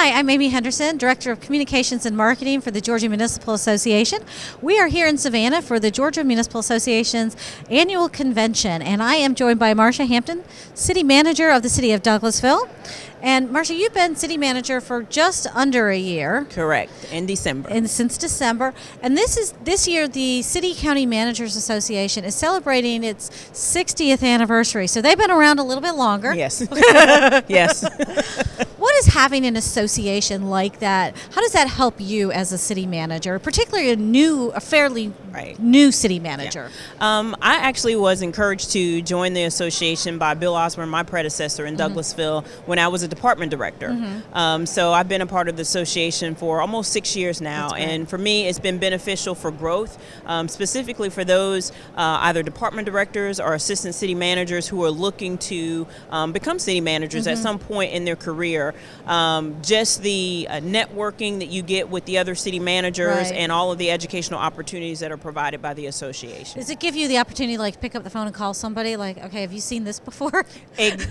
Hi, I'm Amy Henderson, Director of Communications and Marketing for the Georgia Municipal Association. We are here in Savannah for the Georgia Municipal Association's annual convention, and I am joined by Marcia Hampton, City Manager of the City of Douglasville. And Marcia, you've been City Manager for just under a year. Correct, in December. And since December. And this year, the City County Managers Association is celebrating its 60th anniversary. So they've been around a little bit longer. Yes. Yes. What is having an association like that? How does that help you as a city manager, particularly a fairly new city manager? Yeah. I actually was encouraged to join the association by Bill Osborne, my predecessor in Douglasville, when I was a department director. So I've been a part of the association for almost 6 years now, and for me it's been beneficial for growth, specifically for those either department directors or assistant city managers who are looking to become city managers at some point in their career. Just the networking that you get with the other city managers and all of the educational opportunities that are provided by the association. Does it give you the opportunity to pick up the phone and call somebody like, okay, have you seen this before? It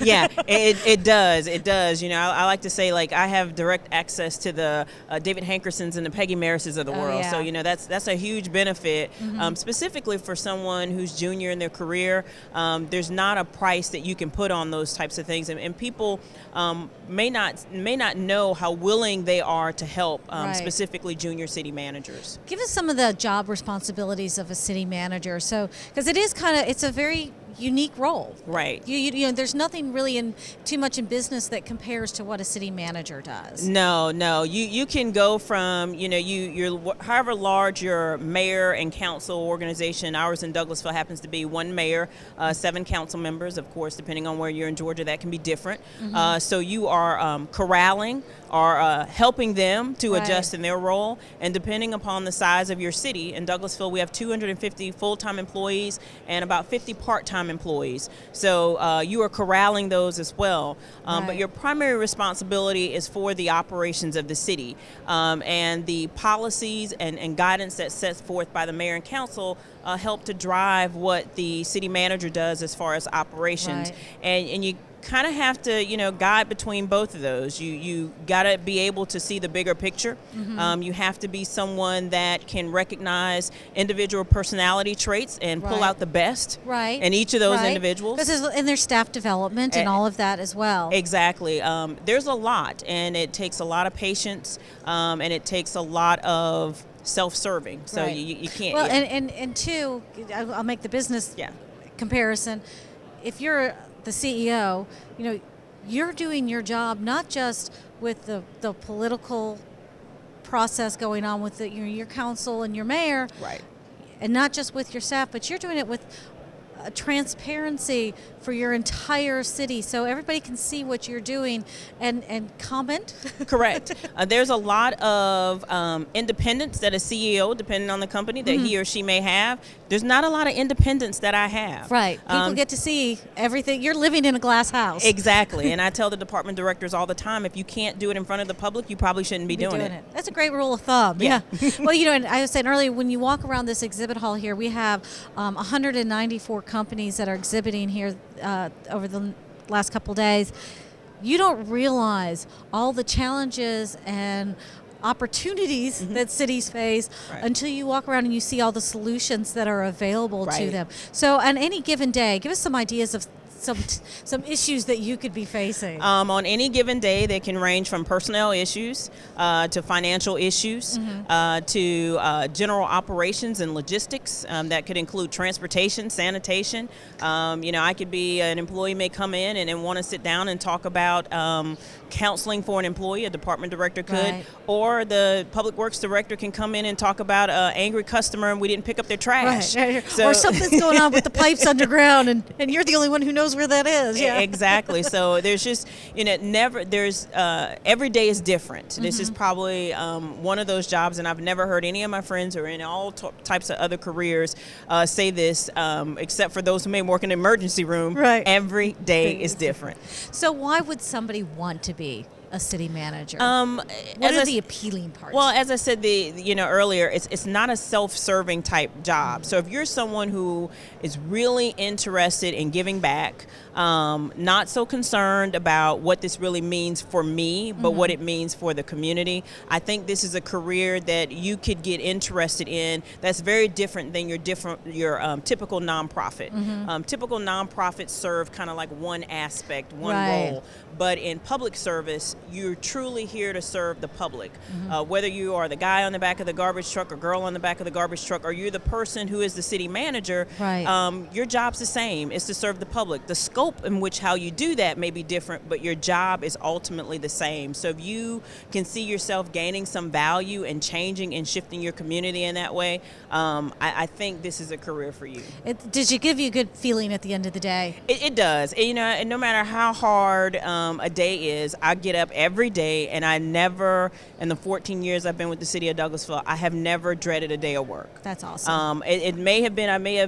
does. It does. You know, I like to say, I have direct access to the David Hankersons and the Peggy Marises of the world. Yeah. So, you know, that's a huge benefit, specifically for someone who's junior in their career. There's not a price that you can put on those types of things, and people may not know how willing they are to help, specifically junior city managers. Give us some of the job responsibilities of a city manager. So, because it's a very unique role. Right. You know, there's nothing really too much in business that compares to what a city manager does. No. You can go from, you're however large your mayor and council organization. Ours in Douglasville happens to be one mayor, 7 council members. Of course, depending on where you're in Georgia, that can be different. So you are corralling or helping them to adjust in their role, and depending upon the size of your city. In Douglasville, we have 250 full-time employees and about 50 part-time employees. So you are corralling those as well. But your primary responsibility is for the operations of the city, and the policies and guidance that's set forth by the mayor and council help to drive what the city manager does as far as operations. And you kind of have to, guide between both of those. You got to be able to see the bigger picture. You have to be someone that can recognize individual personality traits and pull out the best in each of those individuals. And there's staff development and all of that as well. Exactly. There's a lot, and it takes a lot of patience, and it takes a lot of self-serving. So you can't. Well, and two, I'll make the business comparison. If you're the CEO, you're doing your job not just with the political process going on with your council and your mayor, and not just with your staff, but you're doing it with transparency for your entire city, so everybody can see what you're doing and comment. Correct. There's a lot of independence that a CEO, depending on the company, that he or she may have. There's not a lot of independence that I have. People get to see everything. You're living in a glass house. Exactly. And I tell the department directors all the time, if you can't do it in front of the public, you probably shouldn't be doing it. That's a great rule of thumb. Yeah. Well, and I was saying earlier, when you walk around this exhibit hall here, we have 194 companies that are exhibiting here over the last couple days. You don't realize all the challenges and opportunities that cities face until you walk around and you see all the solutions that are available to them. So on any given day, give us some ideas of some issues that you could be facing. On any given day, they can range from personnel issues to financial issues to general operations and logistics. That could include transportation, sanitation. I could be an employee may come in and want to sit down and talk about counseling for an employee. A department director could, or the public works director can come in and talk about an angry customer and we didn't pick up their trash. So, or something's going on with the pipes underground and you're the only one who knows where that is. Exactly. So there's just every day is different. This is probably one of those jobs, and I've never heard any of my friends or in all types of other careers say this, except for those who may work in an emergency room. Every day is different. So why would somebody want to be a city manager? What are the appealing parts? Well, as I said, earlier, it's not a self-serving type job. So if you're someone who is really interested in giving back, not so concerned about what this really means for me, but what it means for the community, I think this is a career that you could get interested in. That's very different than your typical nonprofit. Typical nonprofits serve kind of like one aspect, one role. But in public service, you're truly here to serve the public. Whether you are the guy on the back of the garbage truck or girl on the back of the garbage truck, or you're the person who is the city manager, your job's the same. It's to serve the public. The scope in which how you do that may be different, but your job is ultimately the same. So if you can see yourself gaining some value and changing and shifting your community in that way, I think this is a career for you. Did it give you a good feeling at the end of the day? It does. And no matter how hard a day is, I get up every day, and I never, in the 14 years I've been with the city of Douglasville, I have never dreaded a day of work. That's awesome. I may have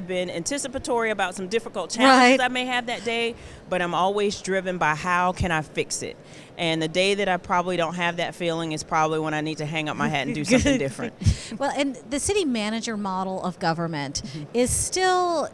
been anticipatory about some difficult challenges I may have that day, but I'm always driven by how can I fix it. And the day that I probably don't have that feeling is probably when I need to hang up my hat and do something different. Well, and the city manager model of government is still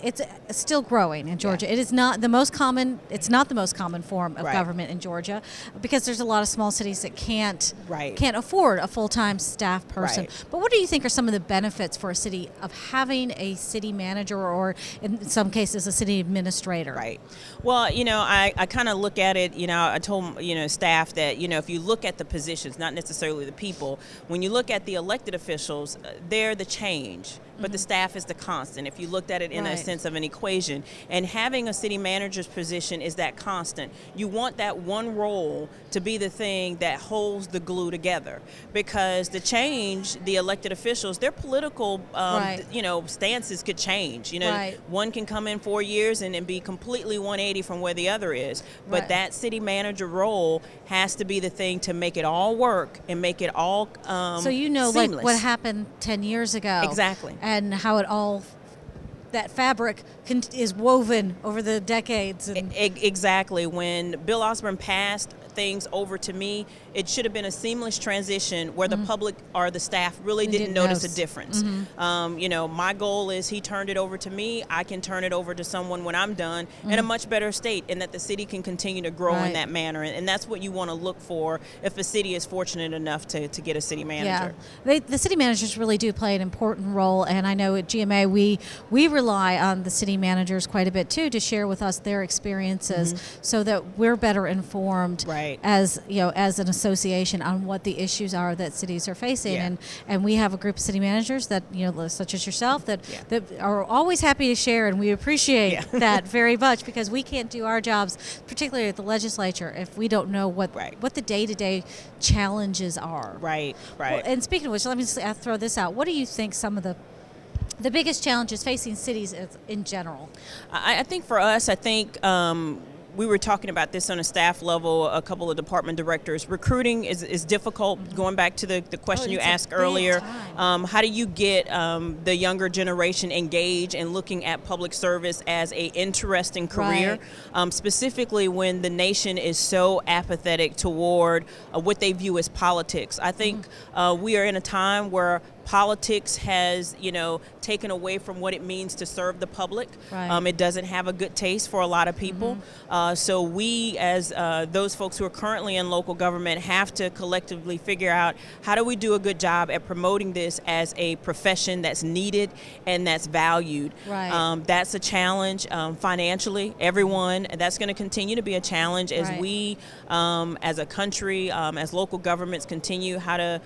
growing in Georgia. It is not the most common. It's not the most common form of government in Georgia, because there's a lot of small cities that can't afford a full-time staff person. But what do you think are some of the benefits for a city of having a city manager, or in some cases a city administrator? Right. Well, I kind of look at it. I told staff that, if you look at the positions, not necessarily the people, when you look at the elected officials, they're the change, but the staff is the constant, if you looked at it in a sense of an equation. And having a city manager's position is that constant. You want that one role to be the thing that holds the glue together, because the change, the elected officials, their political stances could change. One can come in 4 years and be completely 180 from where the other is, but that city manager role has to be the thing to make it all work and make it all so seamless. Like what happened 10 years ago. Exactly. And how it all, that fabric is woven over the decades. And exactly. When Bill Osborne passed things over to me, it should have been a seamless transition where the public or the staff really didn't notice a difference. My goal is he turned it over to me. I can turn it over to someone when I'm done in a much better state, and that the city can continue to grow in that manner. And that's what you want to look for if a city is fortunate enough to get a city manager. Yeah, the city managers really do play an important role, and I know at GMA we rely on the city managers quite a bit too to share with us their experiences so that we're better informed as an association on what the issues are that cities are facing. And we have a group of city managers that such as yourself that are always happy to share, and we appreciate that very much, because we can't do our jobs, particularly at the legislature, if we don't know what the day-to-day challenges are. Well, and speaking of which, let me just throw this out. What do you think some of the biggest challenges facing cities in general? I think for us, we were talking about this on a staff level, a couple of department directors. Recruiting is difficult, going back to the question you asked earlier. How do you get the younger generation engaged and looking at public service as a interesting career, specifically when the nation is so apathetic toward what they view as politics? I think we are in a time where politics has, taken away from what it means to serve the public. It doesn't have a good taste for a lot of people. So we, as those folks who are currently in local government, have to collectively figure out how do we do a good job at promoting this as a profession that's needed and that's valued. That's a challenge financially. That's going to continue to be a challenge as we, as a country, as local governments, continue how to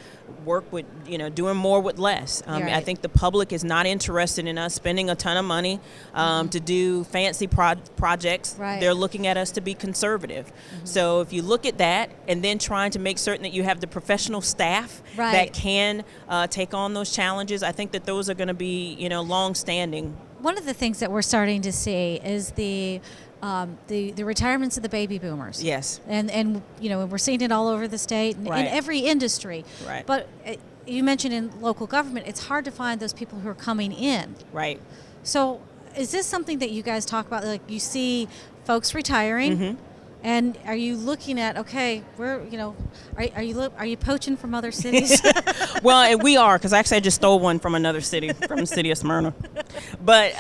work with, doing more with less. I think the public is not interested in us spending a ton of money to do fancy projects. They're looking at us to be conservative. So if you look at that and then trying to make certain that you have the professional staff that can take on those challenges, I think that those are going to be, long-standing. One of the things that we're starting to see is the retirements of the baby boomers. Yes. And we're seeing it all over the state and in every industry. But you mentioned in local government, it's hard to find those people who are coming in. So is this something that you guys talk about? Like, you see folks retiring, And are you looking at, okay, we're, are you poaching from other cities? Well, and we are, because actually I just stole one from another city, from the city of Smyrna. But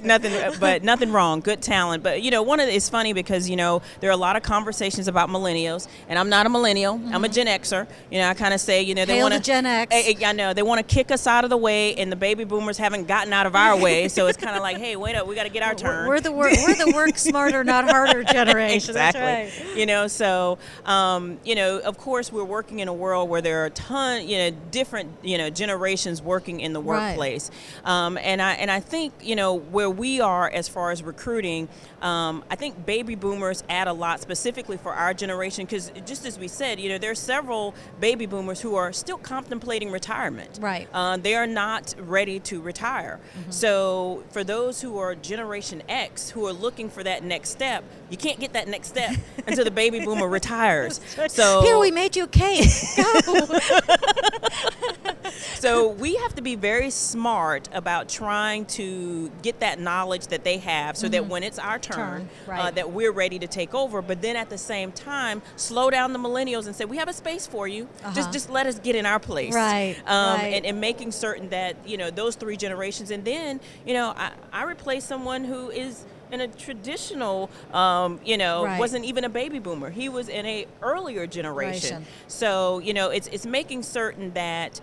nothing wrong. Good talent. But it's funny because there are a lot of conversations about millennials, and I'm not a millennial. Mm-hmm. I'm a Gen Xer. I kind of say they want to Gen X. I know they want to kick us out of the way, and the baby boomers haven't gotten out of our way. So it's kind of like, hey, wait up, we got to get our turn. We're the work smarter, not harder generation. Exactly. That's right. So of course we're working in a world where there are a ton, different, generations working in the workplace. Right. And I think, where we are as far as recruiting, I think baby boomers add a lot specifically for our generation, because just as we said, there are several baby boomers who are still contemplating retirement. Right. They are not ready to retire. Mm-hmm. So for those who are Generation X, who are looking for that next step, you can't get that next step until the baby boomer retires. So here, we made you a cake. Go. So we have to be very smart about trying to get that knowledge that they have, so that when it's our turn, right, that we're ready to take over. But then at the same time, slow down the millennials and say, we have a space for you. Uh-huh. Just let us get in our place. Right. Right. And making certain that, those three generations. And then, I replace someone who is in a traditional, right, wasn't even a baby boomer. He was in a earlier generation. So, it's making certain that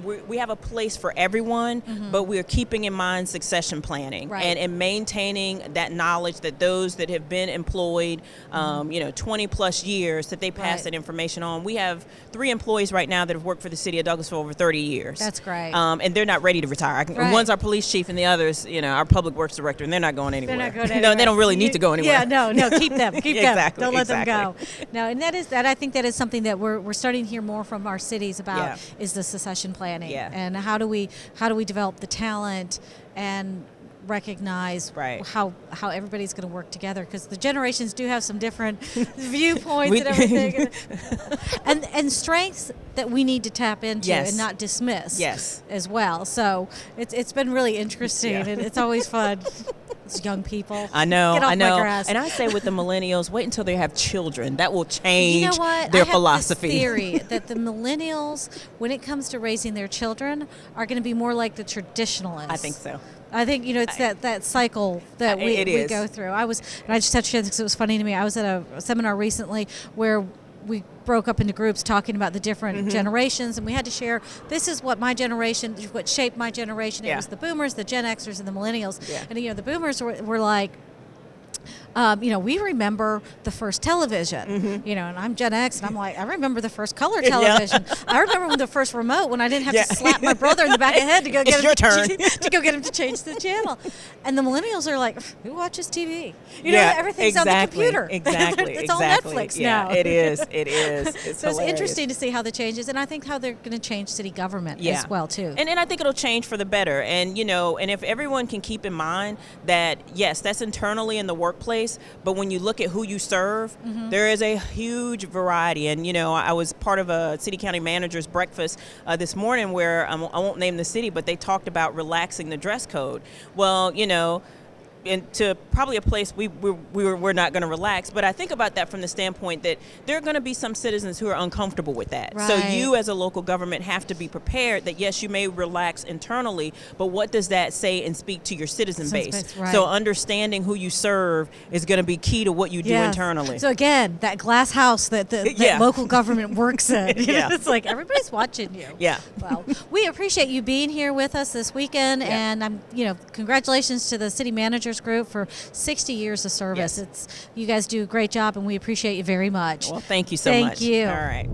we have a place for everyone, mm-hmm, but we're keeping in mind succession planning, right, and maintaining that knowledge that those that have been employed, 20 plus years, that they pass, right, that information on. We have 3 employees right now that have worked for the city of Douglasville over 30 years. That's great. And they're not ready to retire. Right. One's our police chief and the other's, our public works director, and they're not going anywhere. They're not going anywhere. No, they don't really need to go anywhere. Yeah, no, keep them. Keep them. Exactly. Don't let them go. No, and I think that is something that we're starting to hear more from our cities about, yeah, is the succession planning. Yeah. And how do we develop the talent and recognize, right, how everybody's going to work together, because the generations do have some different viewpoints and everything, and strengths that we need to tap into, yes, and not dismiss, yes, as well. So it's been really interesting, yeah, and it's always fun. It's young people. I know. Get off my grass. And I say with the millennials, wait until they have children. That will change what? their I have philosophy. This theory that the millennials, when it comes to raising their children, are going to be more like the traditionalists. I think so. I think it's that cycle that we go through. I just have to share this because it was funny to me. I was at a seminar recently where we broke up into groups talking about the different, mm-hmm, generations, and we had to share, this is what my generation, what shaped my generation. Yeah. It was the boomers, the Gen Xers, and the millennials. Yeah. And the boomers were like, we remember the first television, mm-hmm, and I'm Gen X, and I'm like, I remember the first color television. Yeah. I remember when the first remote, when I didn't have, yeah, to slap my brother in the back of the head to go get him to go get him to change the channel. And the millennials are like, who watches TV? Everything's on the computer. Exactly. It's all Netflix now. It is. It's so it's interesting to see how that changes, and I think how they're going to change city government, yeah, as well too. And I think it'll change for the better. And and if everyone can keep in mind that, yes, that's internally in the workplace, but when you look at who you serve, mm-hmm, there is a huge variety. And I was part of a city county manager's breakfast this morning where I won't name the city, but they talked about relaxing the dress code. Well, into probably a place we're not going to relax. But I think about that from the standpoint that there are going to be some citizens who are uncomfortable with that. Right. So you as a local government have to be prepared that, yes, you may relax internally, but what does that say and speak to your citizen base? Right. So understanding who you serve is going to be key to what you do, yes, internally. So again, that glass house that yeah, local government works in. Yeah. It's like everybody's watching you. Yeah. Well, we appreciate you being here with us this weekend, yeah, and congratulations to the city manager group for 60 years of service. Yes. You guys do a great job, and we appreciate you very much. Well, thank you so much. Thank you. All right.